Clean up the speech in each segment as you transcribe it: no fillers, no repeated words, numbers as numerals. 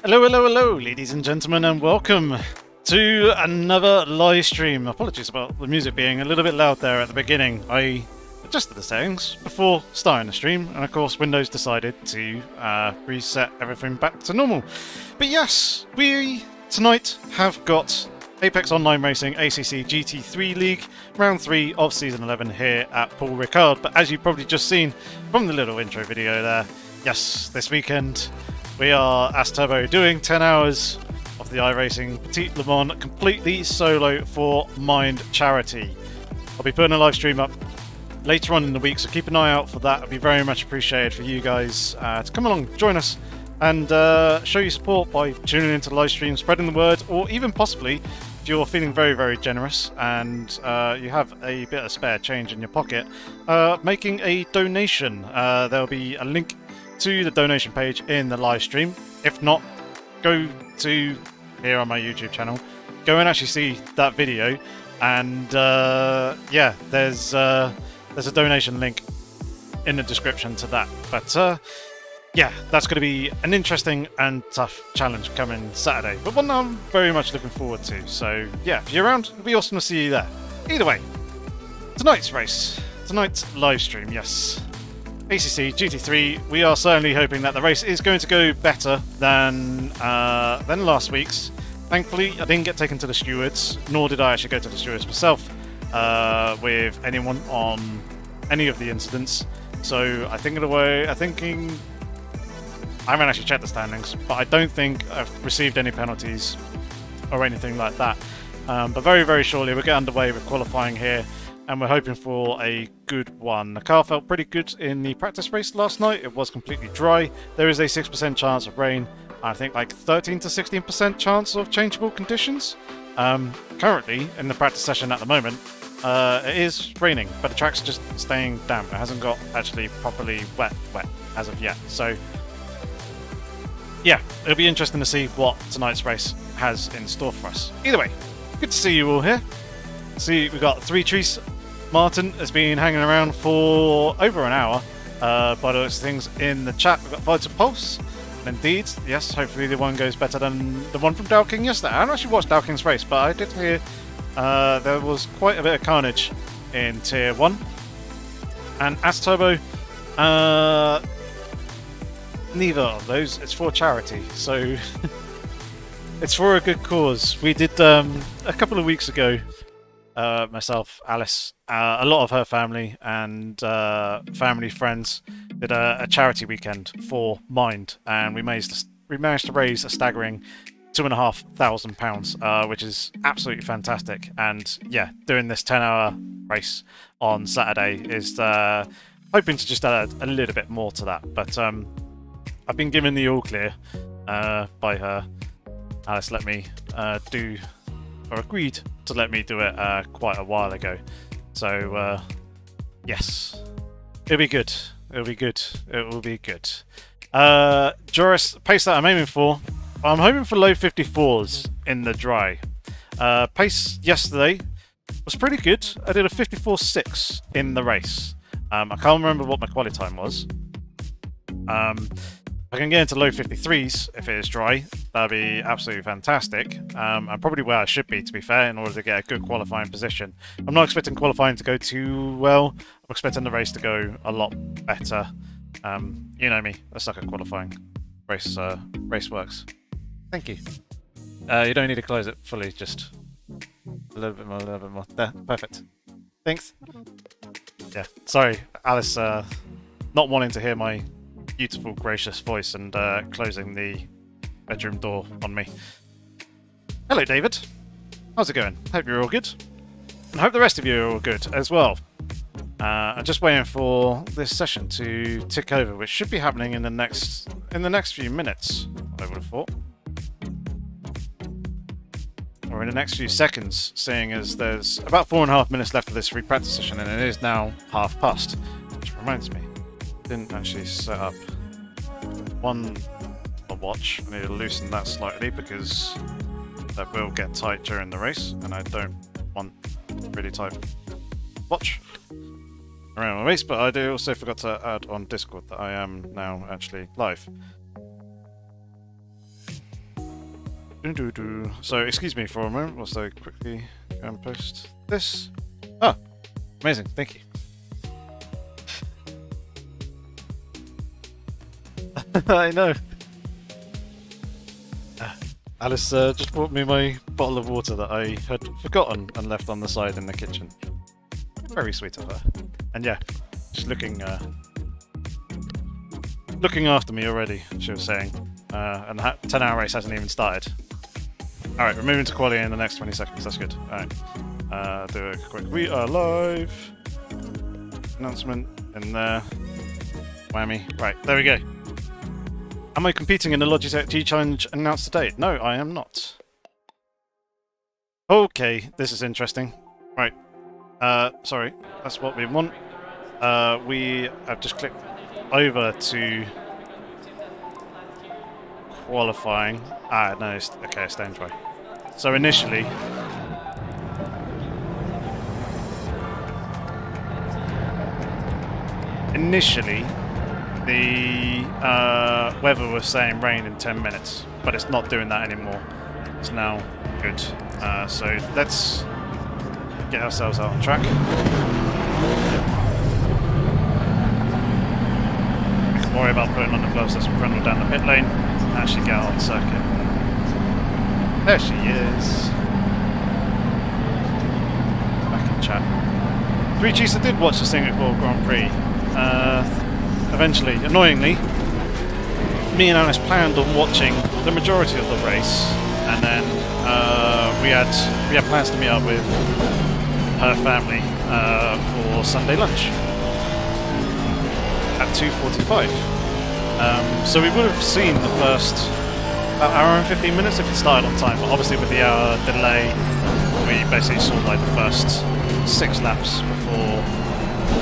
Hello, hello, hello, ladies and gentlemen, and welcome to another live stream. Apologies about the music being a little bit loud there at the beginning. I adjusted the settings before starting the stream, and of course Windows decided to reset everything back to normal. But yes, we tonight have got Apex Online Racing ACC GT3 League, round 3 of Season 11 here at Paul Ricard. But as you've probably just seen from the little intro video there, yes, this weekend we are, as Turbo, doing 10 hours of the iRacing Petite Le Mans completely solo for Mind charity. I'll be putting a live stream up later on in the week, so keep an eye out for that. It'd be very much appreciated for you guys to come along, join us, and show your support by tuning into the live stream, spreading the word, or even possibly, if you're feeling very, very generous and you have a bit of spare change in your pocket, making a donation. There'll be a link to the donation page in the live stream. If not, go to here on my YouTube channel, go and actually see that video, and yeah, there's a donation link in the description to that. But yeah, that's going to be an interesting and tough challenge coming Saturday, but one I'm very much looking forward to. So yeah, if you're around, it'll be awesome to see you there. Either way, tonight's live stream, yes, ACC GT3, we are certainly hoping that the race is going to go better than last week's. Thankfully, I didn't get taken to the stewards, nor did I actually go to the stewards myself with anyone on any of the incidents. So I haven't actually checked the standings, but I don't think I've received any penalties or anything like that. But very, very shortly we'll get underway with qualifying here, and we're hoping for a good one. The car felt pretty good in the practice race last night. It was completely dry. There is a 6% chance of rain. I think like 13 to 16% chance of changeable conditions. Currently, in the practice session at the moment, it is raining, but the track's just staying damp. It hasn't got actually properly wet as of yet. So yeah, it'll be interesting to see what tonight's race has in store for us. Either way, good to see you all here. See, we've got 3 trees. Martin has been hanging around for over an hour. By those things in the chat, we've got Vital Pulse. And indeed, yes, hopefully the one goes better than the one from Dow King yesterday. I haven't actually watched Dow King's race, but I did hear there was quite a bit of carnage in Tier 1. And as Turbo, neither of those. It's for charity, so it's for a good cause. We did a couple of weeks ago. Myself, Alice, a lot of her family and family friends did a charity weekend for Mind, and we managed to raise a staggering £2,500, which is absolutely fantastic. And yeah, doing this 10-hour race on Saturday is hoping to just add a little bit more to that. But I've been given the all clear by her. Alice let me agreed to let me do it quite a while ago. So yes, it'll be good. It will be good. Joris, pace that I'm aiming for. I'm hoping for low 54s in the dry. Pace yesterday was pretty good. I did a 54.6 in the race. I can't remember what my quali time was. If I can get into low 53s if it is dry, that'd be absolutely fantastic. I'm probably where I should be, to be fair, in order to get a good qualifying position. I'm not expecting qualifying to go too well. I'm expecting the race to go a lot better. You know me, I suck at qualifying. Race works. Thank you. You don't need to close it fully, just a little bit more. There, perfect. Thanks. Yeah, sorry, Alice, not wanting to hear my beautiful, gracious voice and closing the bedroom door on me. Hello, David. How's it going? Hope you're all good. And hope the rest of you are all good as well. I'm just waiting for this session to tick over, which should be happening in the next few minutes, I would have thought. Or in the next few seconds, seeing as there's about 4.5 minutes left of this free practice session, and it is now 1:30. Which reminds me, didn't actually set up the watch. I need to loosen that slightly because that will get tight during the race, and I don't want really tight watch around my waist. But I also forgot to add on Discord that I am now actually live. So, excuse me for a moment whilst I quickly go and post this. Oh, amazing, thank you. I know. Alice just brought me my bottle of water that I had forgotten and left on the side in the kitchen. Very sweet of her. And yeah, she's looking after me already, she was saying. And the 10-hour race hasn't even started. Alright, we're moving to quality in the next 20 seconds, that's good. Alright, do a quick we are live announcement in there. Whammy. Right, there we go. Am I competing in the Logitech G Challenge announced today? No, I am not. Okay, this is interesting. Right, sorry, that's what we want. We have just clicked over to qualifying. Ah, no, okay, stay dry. So initially, the weather was saying rain in 10 minutes, but it's not doing that anymore. It's now good. So let's get ourselves out on track. We can worry about putting on the gloves as we run down the pit lane and actually get out on circuit. There she is. Back in chat. 3Gs that did watch the Singapore Grand Prix. Eventually, annoyingly, me and Alice planned on watching the majority of the race, and then we had plans to meet up with her family for Sunday lunch at 2:45. So we would have seen the first about hour and 15 minutes if it started on time, but obviously with the hour delay, we basically saw like the first 6 laps before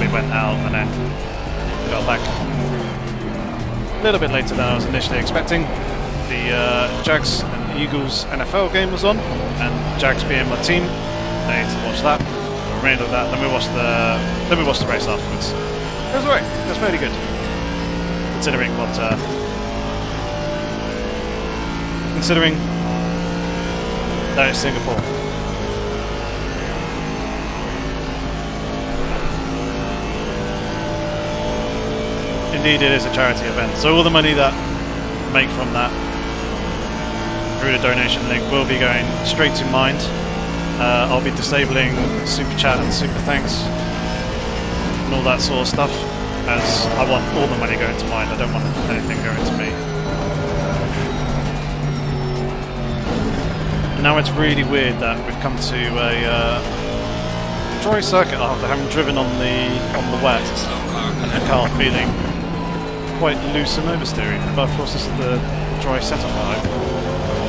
we went out and then got back a little bit later than I was initially expecting. The Jags and Eagles NFL game was on, and Jags being my team, I need to watch that. The remainder of that, then we watched the race afterwards. It was alright. It was fairly good, considering that it's Singapore. Indeed, it is a charity event, so all the money that I make from that through the donation link will be going straight to Mind. I'll be disabling Super Chat and Super Thanks and all that sort of stuff, as I want all the money going to Mind. I don't want anything going to me. And now it's really weird that we've come to a dry circuit after having driven on the wet and the car feeling quite loose and oversteering, but of course this is the dry setup on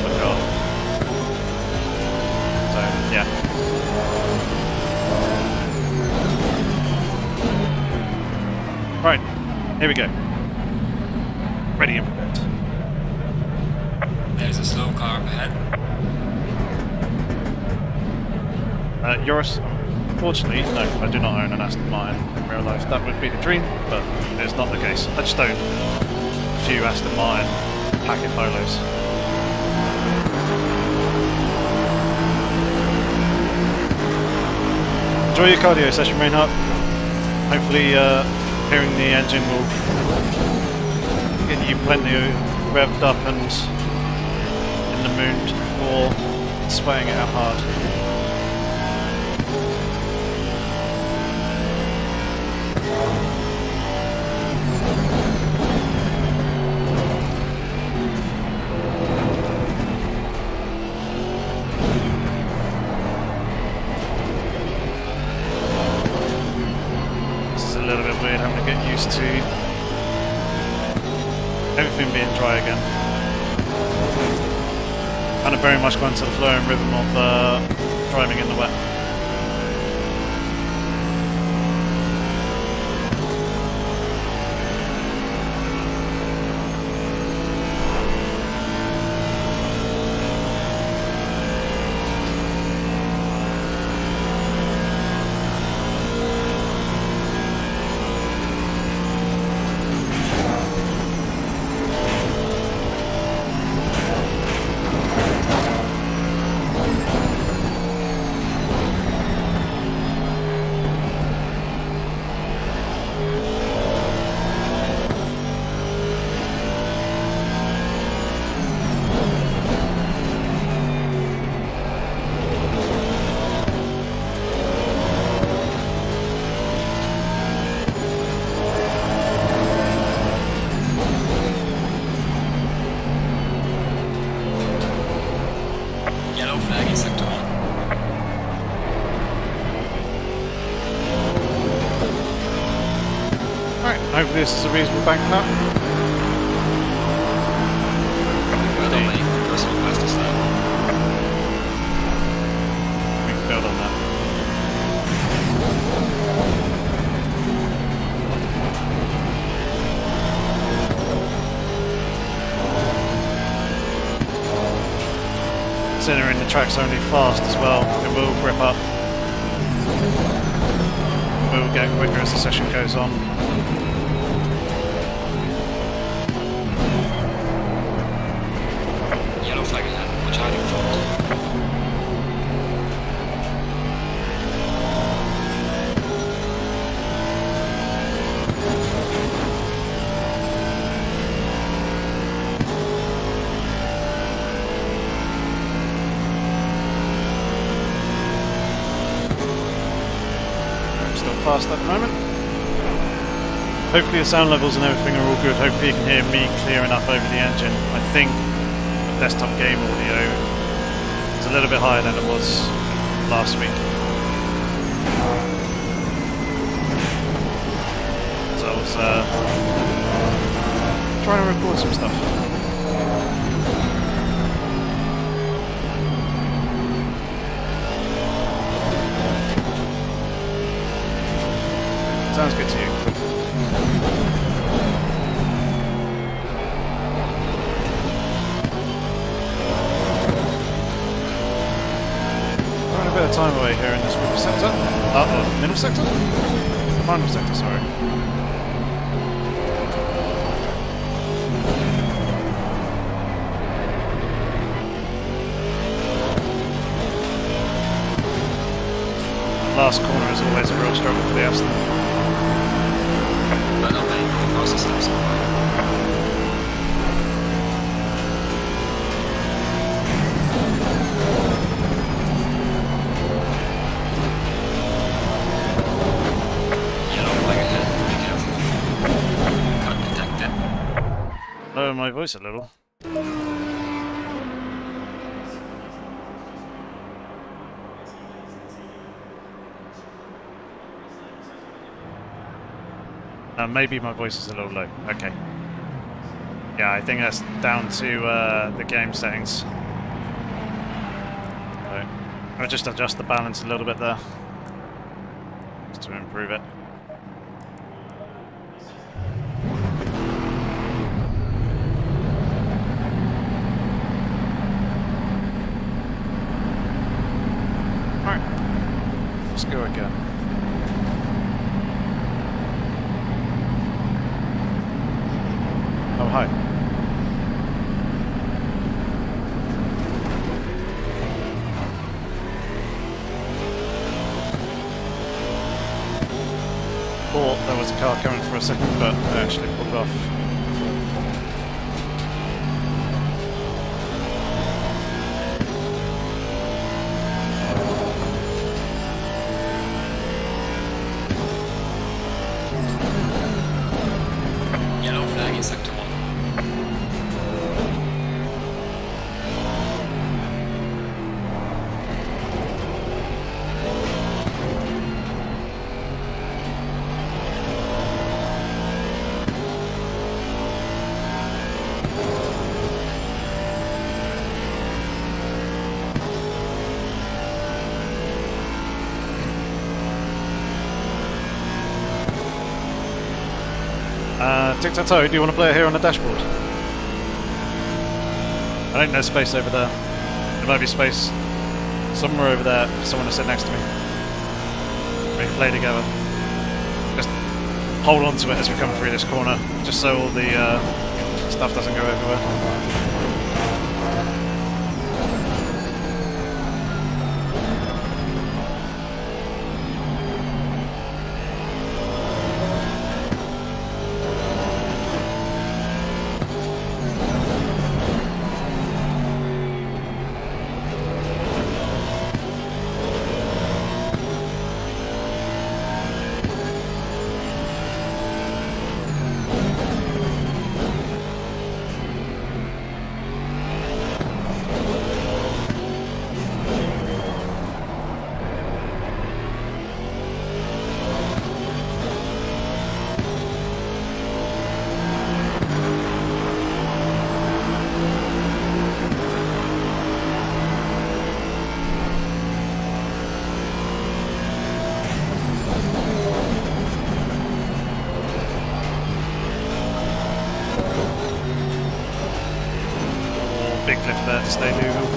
the car. So yeah. Right, here we go. Ready and prepared. There's a slow car up ahead. Yours, unfortunately, no, I do not own an Aston Martin in real life. That would be the dream, but it's not the case. I just own a few Aston Martin packet polos. Enjoy your cardio session, Reinhardt. Hopefully hearing the engine will get you plenty revved up and in the mood before swaying it out hard. To everything being dry again. Kind of very much going to the flow and rhythm of driving in the wet. Yellow flag in sector 1. Alright, hopefully this is a reasonable bank lap. Well done, mate. Personal fastest lap. We can build on that. Considering the track's only fast as well, it will grip up. It will get quicker as the session goes on. Yellow flag ahead. Watch out in front. Fast at the moment. Hopefully the sound levels and everything are all good. Hopefully you can hear me clear enough over the engine. I think the desktop game audio is a little bit higher than it was last week. So I was trying to record some stuff. Sounds good to you. We're a bit of time away here in this middle sector. Middle sector? Final sector, sorry. The last corner is always a real struggle for the Aston. Well done, mate. The fastest lap so far. Yellow flag ahead. Be careful. Cut detected. Lower my voice a little. Maybe my voice is a little low. Okay. Yeah, I think that's down to the game settings. So, I'll just adjust the balance a little bit there, just to improve it. Alright, let's go again. Oh, hi. Thought there was a car coming for a second, but I actually pulled off. Yellow flag in sector 1. Tic-tac-toe, do you want to play it here on the dashboard? I think there's space over there. There might be space somewhere over there for someone to sit next to me. We can play together. Just hold on to it as we come through this corner, just so all the stuff doesn't go everywhere. big lift there to stay legal.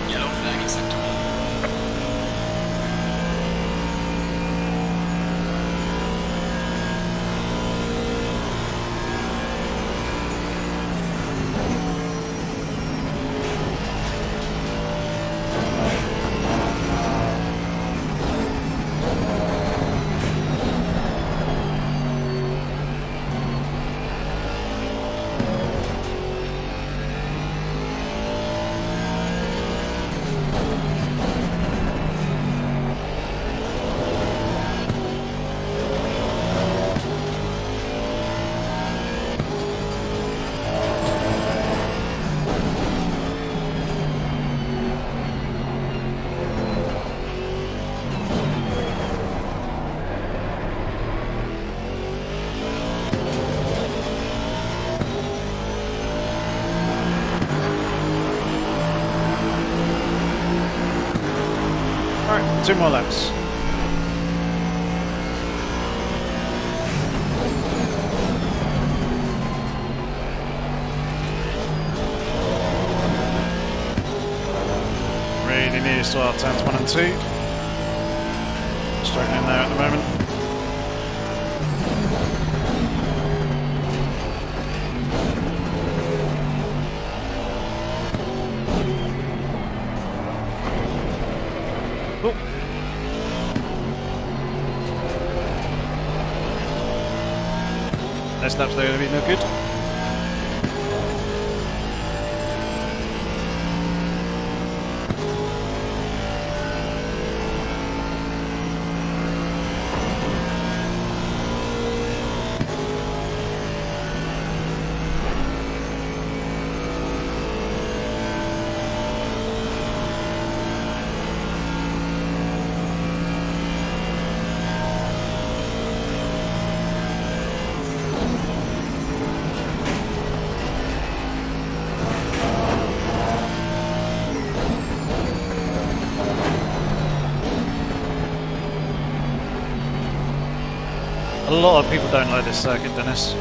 Yellow flag in sector 1. Alright, 2 more laps. Really near to our turns 1 and 2. Struggling there at the moment. Oh. Those laps there are going to be no good. A lot of people don't like this circuit, Dennis,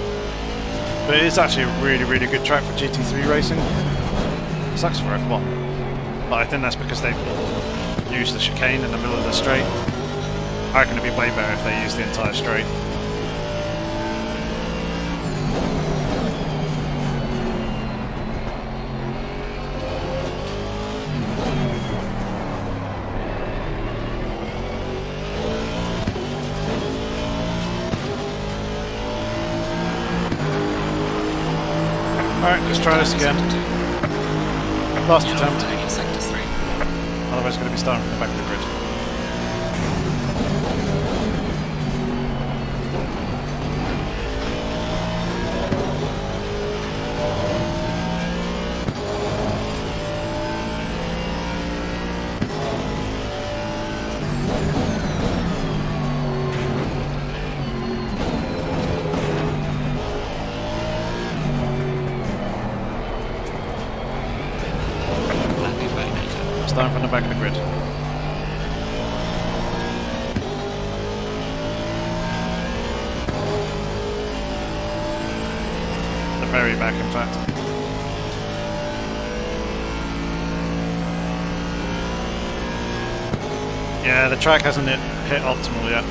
but it is actually a really, really good track for GT3 racing. It sucks for F1, but I think that's because they use the chicane in the middle of the straight. I reckon it'd be way better if they used the entire straight. Alright, let's try this again. Last Yellow attempt. flag in sector 3. Otherwise, it's going to be starting from the back of the grid. Lapping by NATO. Starting from the back of the grid. The very back, in fact. Yeah, the track hasn't hit optimal yet.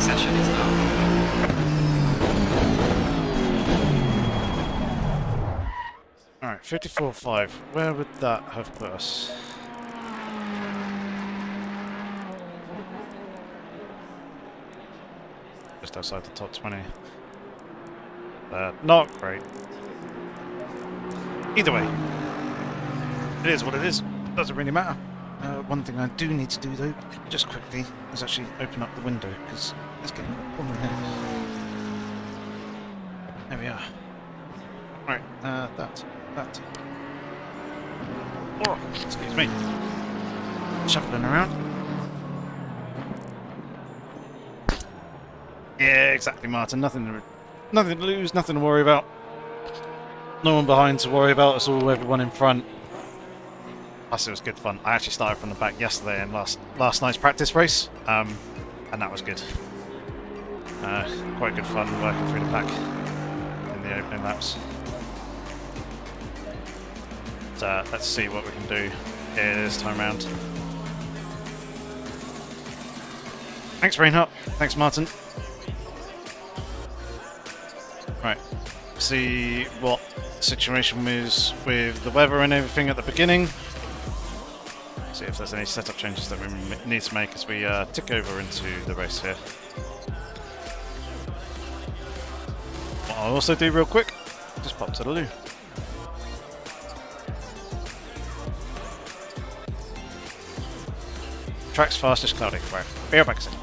Session is now over. Alright, 54.5. Where would that have put us? Just outside the top 20. Not great. Either way, it is what it is. Doesn't really matter. One thing I do need to do though, just quickly, is actually open up the window, because it's getting warm in here. There we are. Right, that. Oh, excuse me. Shuffling around. Yeah, exactly, Martin. Nothing to lose, nothing to worry about. No one behind to worry about. It's all everyone in front. Plus, it was good fun. I actually started from the back yesterday in last night's practice race, and that was good. Quite good fun working through the pack in the opening laps. So, let's see what we can do here this time round. Thanks, Reinhardt. Thanks, Martin. Right. See what the situation is with the weather and everything at the beginning. See if there's any setup changes that we need to make as we tick over into the race here. What I'll also do real quick, just pop to the loo. Track's fastest cloudy. Right, be right back soon.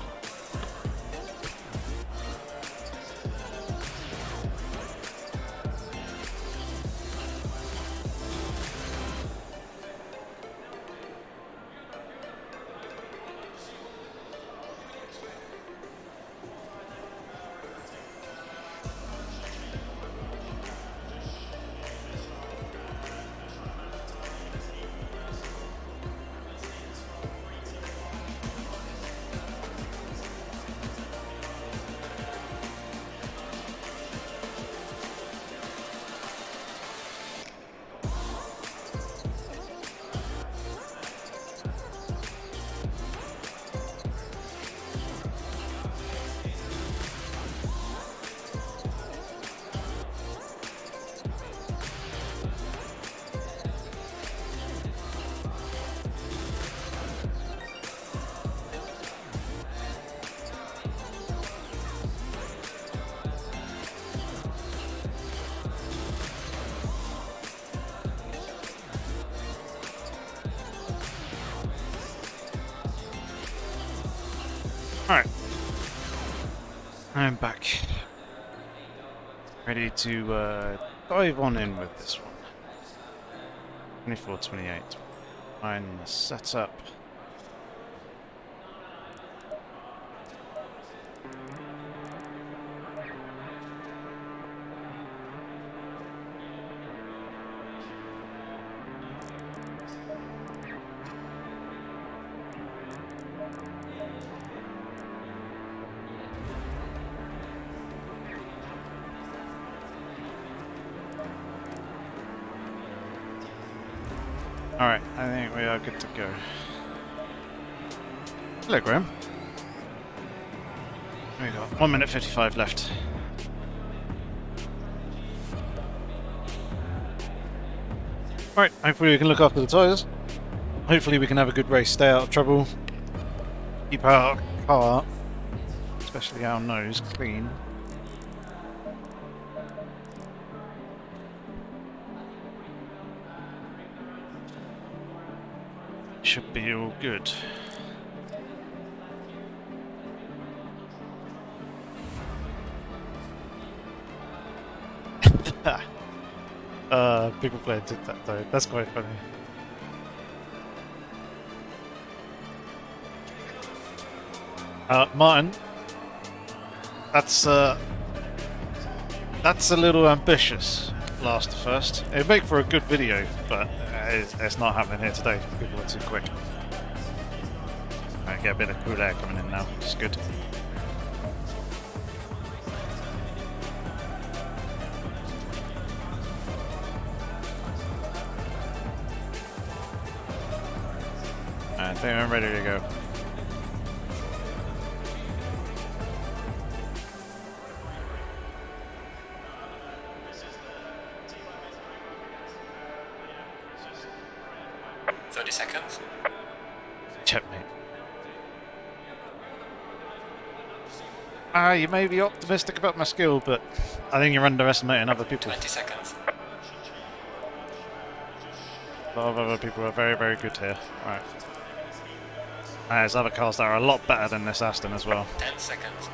Alright, I'm back. Ready to dive on in with this one. 24-28. Find the setup. Alright, I think we are good to go. Hello, Graham. We got 1 minute 55 left. Right, hopefully we can look after the tyres. Hopefully we can have a good race, stay out of trouble, keep our car, especially our nose, clean. Should be all good. People playing TikTok though, that's quite funny. Martin, that's a little ambitious, last to first. It'd make for a good video, but it's not happening here today. People are too quick. I get a bit of cool air coming in now, which is good. I think I'm ready to go. 30 seconds. Checkmate. You may be optimistic about my skill, but I think you're underestimating other people. 20 seconds. A lot of other people are very, very good here. Right. There's other cars that are a lot better than this Aston as well. 10 seconds.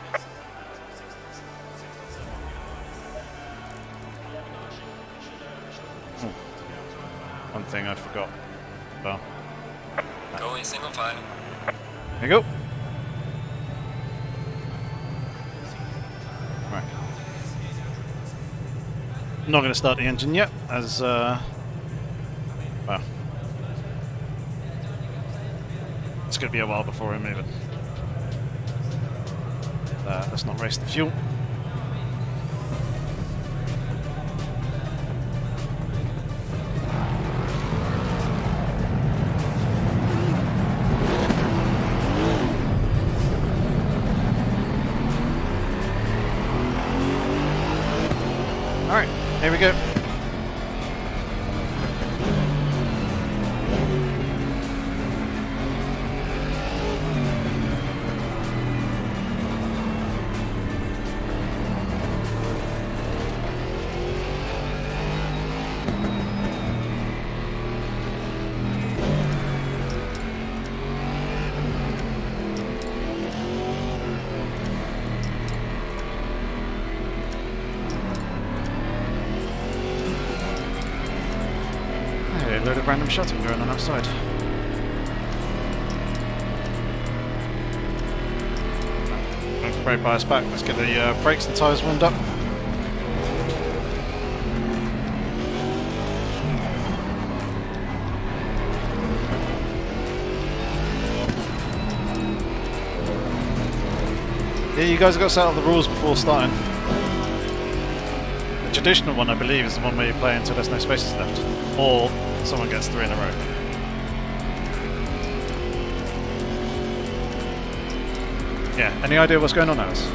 One thing I forgot. Well, Go in single file. there you go. Right. Not going to start the engine yet, as well, it's going to be a while before we move it. Let's not waste the fuel. Alright, here we go. A load of random shutting going on outside. Let's brake bias back. Let's get the brakes and tyres warmed up. Yeah, you guys have got to set up the rules before starting. The traditional one, I believe, is the one where you play until there's no spaces left. Or someone gets 3 in a row. Yeah, any idea what's going on, Alice?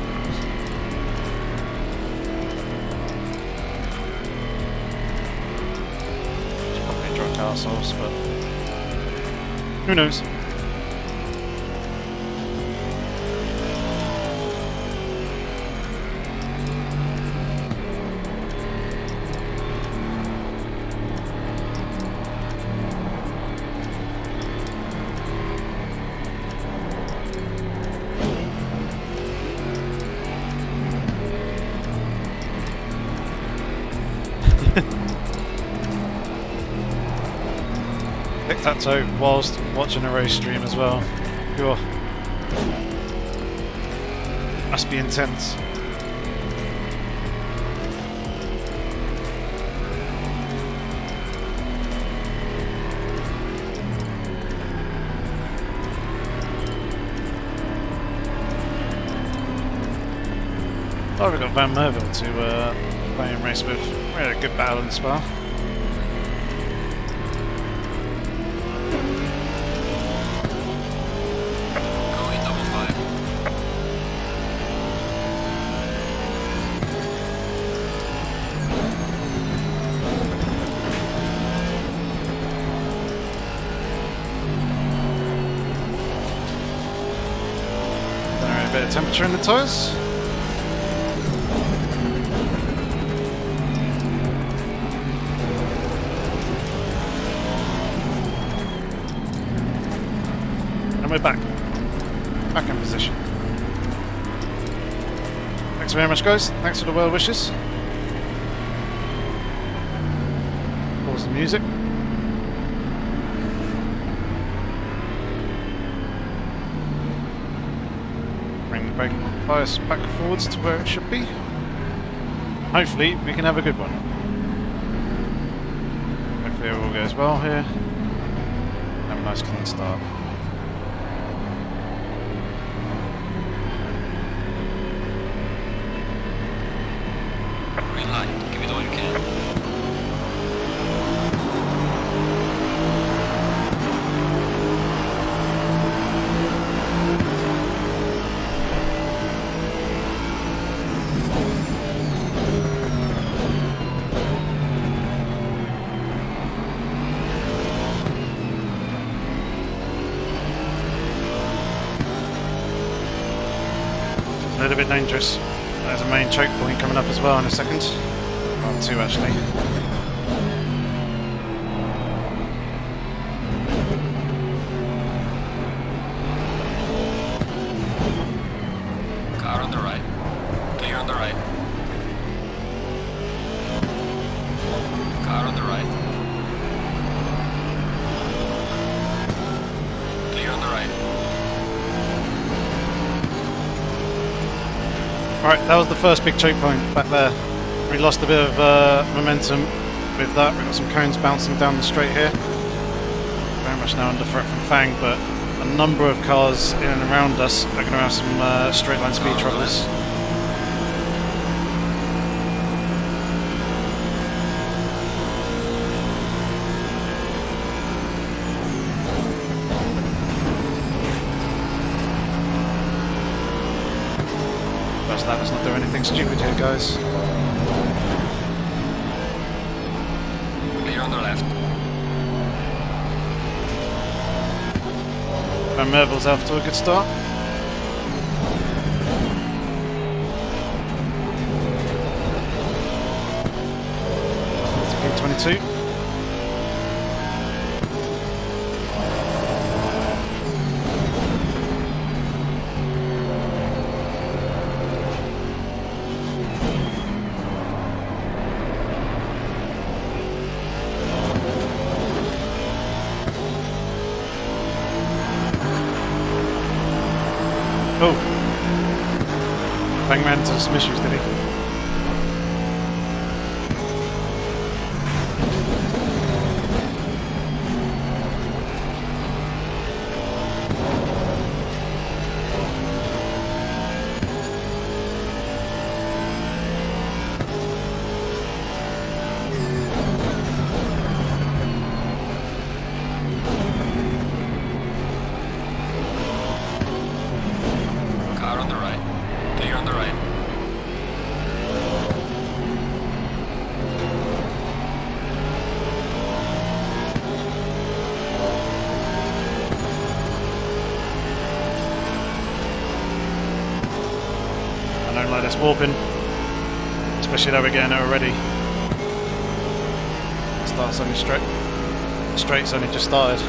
It's probably drunk arseholes, but who knows? Tic-tac-toe whilst watching a race stream as well. Cool. Must be intense. Oh, we've got Van Merville to play and race with. We had a good battle in Spa. A bit of temperature in the tyres. And we're back. Back in position. Thanks very much, guys. Thanks for the well wishes. Pause the music. Brake bias back forwards to where it should be. Hopefully we can have a good one. Hopefully it all goes well here. Have a nice clean start. Green light, give it all you can. A little bit dangerous. There's a main choke point coming up as well in a second. Well, two actually. Car on the right. Clear on the right. Car on the right. Clear on the right. Alright, that was the first big choke point back there. We lost a bit of momentum with that. We've got some cones bouncing down the straight here. Very much now under threat from Fang, but a number of cars in and around us are going to have some straight line speed troubles. Let's not do anything stupid here, guys. Clear on the left. Van Mervel's off to a good start. P22. Oh, Bang ran into some issues, did he? Like this warping, especially though we're getting it already. Starts only straight. The straight's only just started.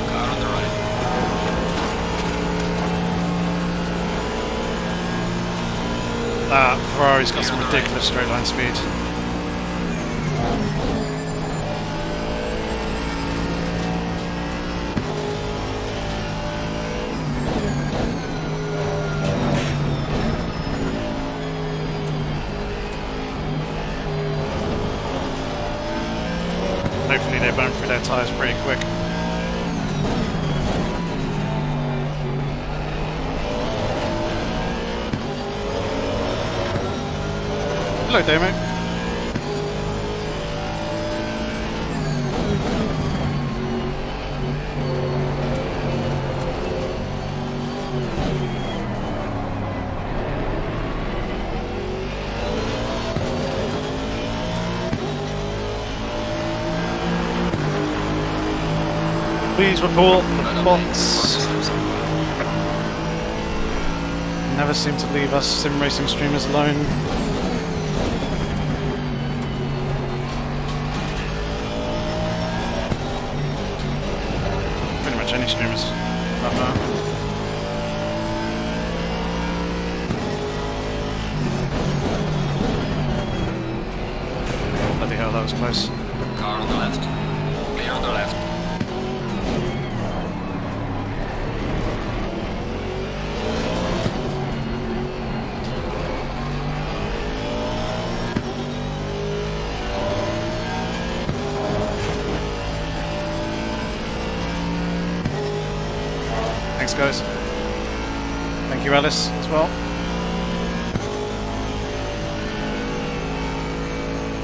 Car on the right. Ferrari's got some ridiculous straight line speed. Hopefully they burn through their tyres pretty quick. Hello, Damo. Please report the bots. Never seem to leave us sim racing streamers alone. Pretty much any streamers. Bloody hell, that was close. Car on the left. Clear on the left. Thanks, guys. Thank you, Alice, as well.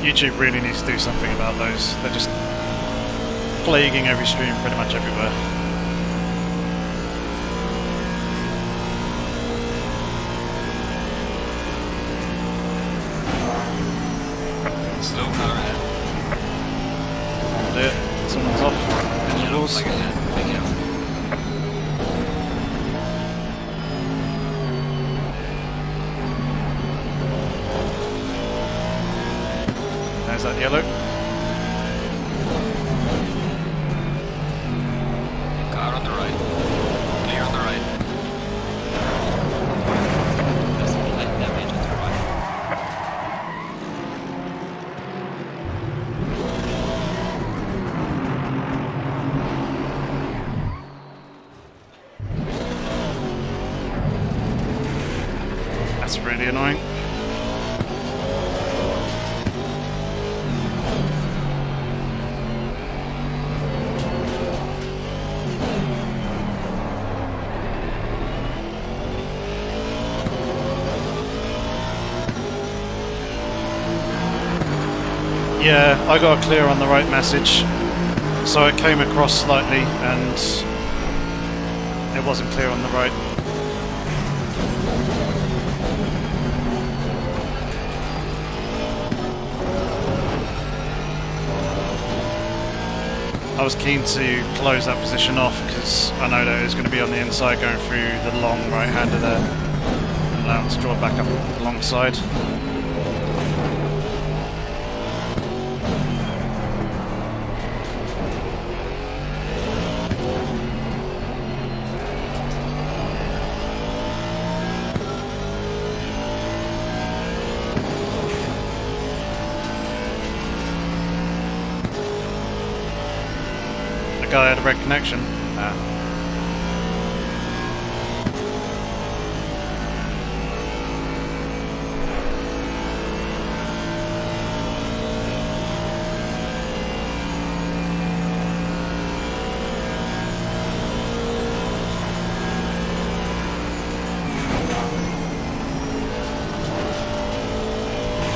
YouTube really needs to do something about those. They're just plaguing every stream pretty much everywhere. Slow car ahead. That's it. Someone's off. And yellow flag ahead. Be careful. There's that yellow. Car on the right. Clear on the right. There's some light damage on the right. That's really annoying. Yeah, I got a clear on the right message, so it came across slightly and it wasn't clear on the right. I was keen to close that position off because I know that it was going to be on the inside going through the long right-hander there and allow it to draw back up alongside. Guy had a red connection.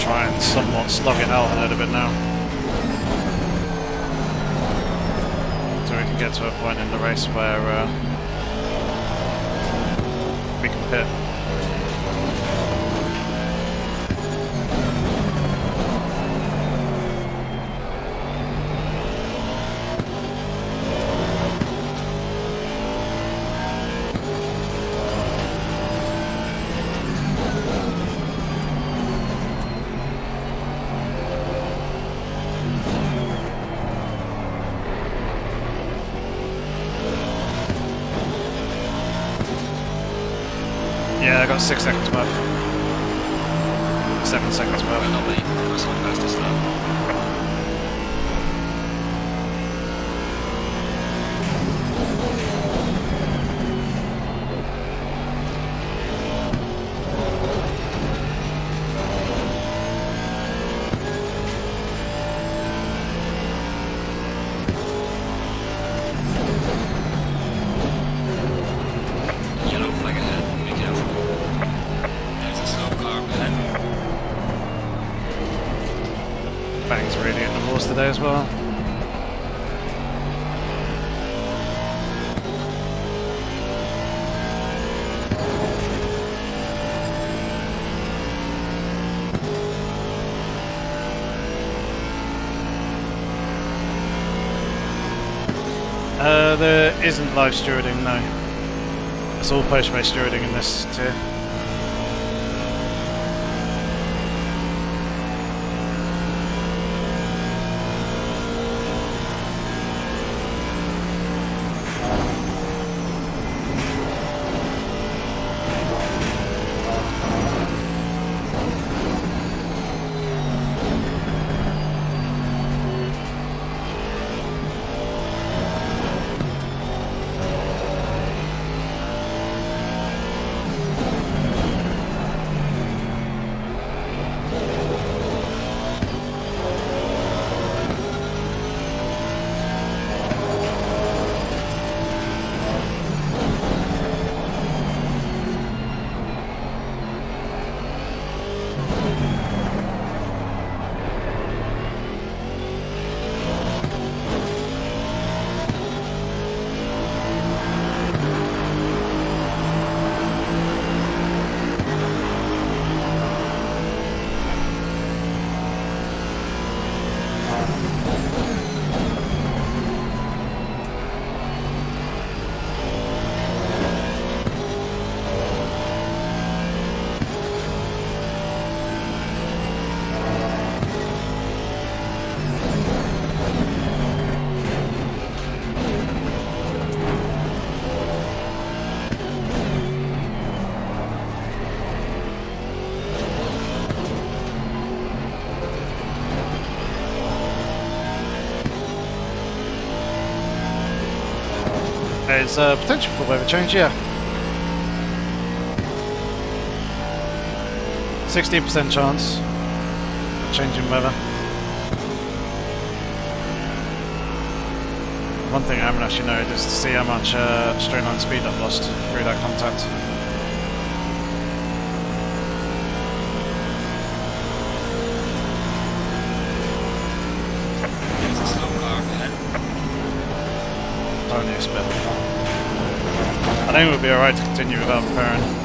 Try and somewhat slug it out a little bit now. So we can get to a point in the race where we can pit. Yeah, I got 6 seconds worth. 7 seconds worth. Well, not me. That's my fastest lap. Yellow flag ahead. Be careful. There's a slow car ahead. Bang's really in the horse today as well. There isn't live stewarding, no. It's all post-race stewarding in this tier. is potential for weather change, yeah. 16% chance of changing weather. One thing I haven't actually noted is to see how much straight line speed I've lost through that contact. There's a slow car ahead. Only a split. I think we'll be alright to continue without repairing.